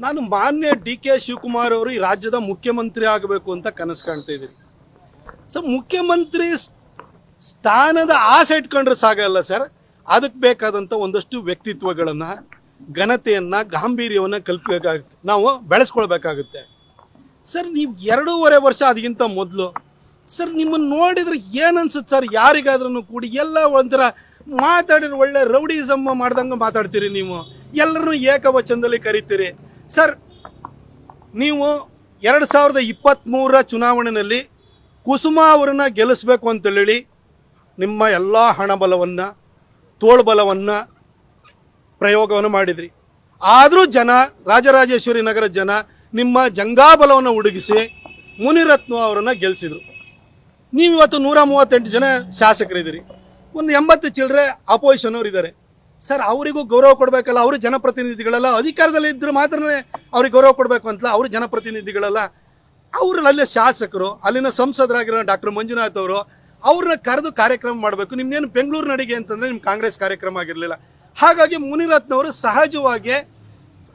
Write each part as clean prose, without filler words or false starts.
ನಾನು ಮಾನ್ಯ ಡಿ.ಕೆ. ಶಿವಕುಮಾರ್ ಅವರು ಈ ರಾಜ್ಯದ ಮುಖ್ಯಮಂತ್ರಿ ಆಗಬೇಕು ಅಂತ ಕನಸು ಕಾಣ್ತಾ ಇದ್ದೀನಿ. ಸೊ ಮುಖ್ಯಮಂತ್ರಿ ಸ್ಥಾನದ ಆಸೆ ಇಟ್ಕೊಂಡ್ರೆ ಸಾಗಲ್ಲ ಸರ್. ಅದಕ್ಕೆ ಬೇಕಾದಂಥ ಒಂದಷ್ಟು ವ್ಯಕ್ತಿತ್ವಗಳನ್ನು, ಘನತೆಯನ್ನು, ಗಾಂಭೀರ್ಯವನ್ನು ನಾವು ಬೆಳೆಸ್ಕೊಳ್ಬೇಕಾಗುತ್ತೆ ಸರ್. ನೀವು 2.5 ವರ್ಷ ಅದಕ್ಕಿಂತ ಮೊದಲು ಸರ್ ನಿಮ್ಮನ್ನು ನೋಡಿದ್ರೆ ಏನನ್ಸುತ್ತೆ ಸರ್, ಯಾರಿಗಾದ್ರೂ ಕೂಡಿ ಎಲ್ಲ ಒಂಥರ ಮಾತಾಡಿದ್ರೆ ಒಳ್ಳೆ ರೌಡಿಸಮ್ ಮಾಡ್ದಂಗೆ ಮಾತಾಡ್ತೀರಿ. ನೀವು ಎಲ್ಲರನ್ನೂ ಏಕವಚನದಲ್ಲಿ ಕರಿತೀರಿ ಸರ್. ನೀವು 2023 ಚುನಾವಣೆಯಲ್ಲಿ ಕುಸುಮಾ ಅವರನ್ನ ಗೆಲ್ಲಿಸ್ಬೇಕು ಅಂತೇಳಿ ನಿಮ್ಮ ಎಲ್ಲ ಹಣಬಲವನ್ನು, ತೋಳ್ಬಲವನ್ನು ಪ್ರಯೋಗವನ್ನು ಮಾಡಿದ್ರಿ. ಆದರೂ ಜನ, ರಾಜರಾಜೇಶ್ವರಿ ನಗರ ಜನ ನಿಮ್ಮ ಜಂಗಾಬಲವನ್ನು ಹುಡುಗಿಸಿ ಮುನಿರತ್ನ ಅವರನ್ನು ಗೆಲ್ಲಿಸಿದ್ರು. ನೀವು ಇವತ್ತು 138 ಜನ ಶಾಸಕರಿದ್ದೀರಿ, ಒಂದು 80 ಚಿಲ್ಲರೆ ಅಪೋಸಿಷನ್ ಅವರು ಇದ್ದಾರೆ ಸರ್. ಅವರಿಗೂ ಗೌರವ ಕೊಡಬೇಕಲ್ಲ. ಅವರು ಜನಪ್ರತಿನಿಧಿಗಳಲ್ಲ, ಅಧಿಕಾರದಲ್ಲಿ ಇದ್ರೆ ಮಾತ್ರನೇ ಅವ್ರಿಗೆ ಗೌರವ ಕೊಡಬೇಕು ಅಂತಲ್ಲ. ಅವರು ಜನಪ್ರತಿನಿಧಿಗಳಲ್ಲ, ಅವರು ಅಲ್ಲೇ ಶಾಸಕರು, ಅಲ್ಲಿನ ಸಂಸದರಾಗಿರೋ ಡಾಕ್ಟರ್ ಮಂಜುನಾಥ್ ಅವರು, ಅವ್ರನ್ನ ಕರೆದು ಕಾರ್ಯಕ್ರಮ ಮಾಡಬೇಕು. ನಿಮ್ದೇನು ಬೆಂಗಳೂರು ನಡಿಗೆ ಅಂತಂದರೆ ನಿಮ್ಮ ಕಾಂಗ್ರೆಸ್ ಕಾರ್ಯಕ್ರಮ ಆಗಿರಲಿಲ್ಲ. ಹಾಗಾಗಿ ಮುನಿರತ್ನವರು ಸಹಜವಾಗಿ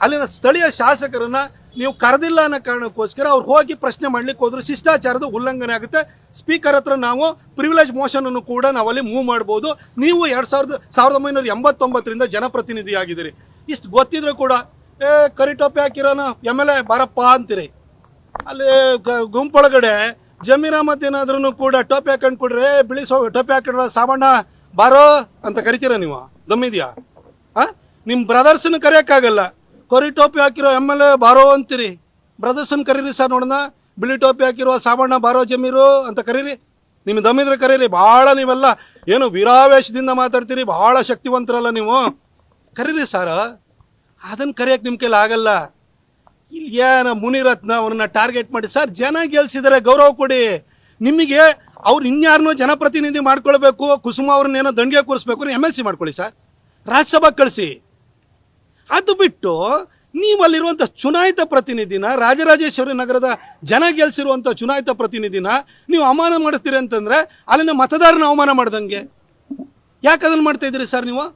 ಅಲ್ಲಿನ ಸ್ಥಳೀಯ ಶಾಸಕರನ್ನ ನೀವು ಕರೆದಿಲ್ಲ ಅನ್ನೋ ಕಾರಣಕ್ಕೋಸ್ಕರ ಅವ್ರು ಹೋಗಿ ಪ್ರಶ್ನೆ ಮಾಡ್ಲಿಕ್ಕೆ ಹೋದ್ರು. ಶಿಷ್ಟಾಚಾರದ ಉಲ್ಲಂಘನೆ ಆಗುತ್ತೆ. ಸ್ಪೀಕರ್ ಹತ್ರ ನಾವು ಪ್ರಿವಿಲೇಜ್ ಮೋಷನ್ ಅನ್ನು ಕೂಡ ನಾವಲ್ಲಿ ಮೂವ್ ಮಾಡ್ಬೋದು. ನೀವು 1989 ಜನಪ್ರತಿನಿಧಿ ಆಗಿದ್ದೀರಿ. ಇಷ್ಟು ಗೊತ್ತಿದ್ರು ಕೂಡ ಕರಿಟೊಪ್ಪೆ ಹಾಕಿರೋನು MLA ಬಾರಪ್ಪ ಅಂತೀರಿ. ಅಲ್ಲಿ ಗುಂಪೊಳಗಡೆ ಜಮೀರ್ ಅಹಮದ್ ಏನಾದ್ರೂ ಕೂಡ ಟೋಪಿ ಹಾಕೊಂಡು ಕೊಡ್ರೆ, ಬಿಳಿ ಟೋಪಿ ಹಾಕಿಡ್ರ ಸಾಮಣ್ಣ ಬಾರೋ ಅಂತ ಕರಿತೀರ ನೀವು? ದಮ್ಮಿದ್ಯಾ? ನಿಮ್ಮ ಬ್ರದರ್ಸನ್ನು ಕರೆಯೋಕ್ಕಾಗಲ್ಲ. ಕರಿ ಟೋಪಿ ಹಾಕಿರೋ MLA ಬಾರೋ ಅಂತೀರಿ. ಬ್ರದರ್ಸನ್ನು ಕರೀರಿ ಸರ್ ನೋಡೋಣ. ಬಿಳಿ ಟೋಪಿ ಹಾಕಿರೋ ಸಾಮಣ್ಣ ಬಾರೋ ಜಮೀರು ಅಂತ ಕರೀರಿ. ನಿಮ್ಗೆ ದಮ್ಮಿದ್ರೆ ಕರೀರಿ. ಭಾಳ ನೀವೆಲ್ಲ ಏನು ವೀರಾವೇಶದಿಂದ ಮಾತಾಡ್ತೀರಿ, ಭಾಳ ಶಕ್ತಿವಂತರಲ್ಲ ನೀವು. ಕರೀರಿ ಸರ್. ಅದನ್ನು ಕರೆಯೋಕೆ ನಿಮ್ಮ ಕೈಲಿ ಆಗಲ್ಲ. ಇಲ್ಲಿ ಏನು ಮುನಿರತ್ನ ಅವ್ರನ್ನ ಟಾರ್ಗೆಟ್ ಮಾಡಿ ಸರ್, ಜನ ಗೆಲ್ಸಿದರೆ ಗೌರವ ಕೊಡಿ. ನಿಮಗೆ ಅವ್ರು ಇನ್ಯಾರನ್ನೋ ಜನಪ್ರತಿನಿಧಿ ಮಾಡ್ಕೊಳ್ಬೇಕು, ಕುಸುಮಾ ಅವ್ರನ್ನೇನೋ ದಂಡಿಗೆ ಕೂರಿಸ್ಬೇಕು, MLC ಮಾಡ್ಕೊಳ್ಳಿ ಸರ್, ರಾಜ್ಯಸಭಾ ಕಳಿಸಿ. ಅದು ಬಿಟ್ಟು ನೀವು ಅಲ್ಲಿರುವಂಥ ಚುನಾಯಿತ ಪ್ರತಿನಿಧಿನ, ರಾಜರಾಜೇಶ್ವರಿ ನಗರದ ಜನ ಗೆಲ್ಸಿರುವಂಥ ಚುನಾಯಿತ ಪ್ರತಿನಿಧಿನ ನೀವು ಅವಮಾನ ಮಾಡಿಸ್ತೀರಿ ಅಂತಂದರೆ ಅಲ್ಲಿನ ಮತದಾರನ ಅವಮಾನ ಮಾಡ್ದಂಗೆ. ಯಾಕೆ ಅದನ್ನು ಮಾಡ್ತಾ ಇದ್ದೀರಿ ಸರ್ ನೀವು?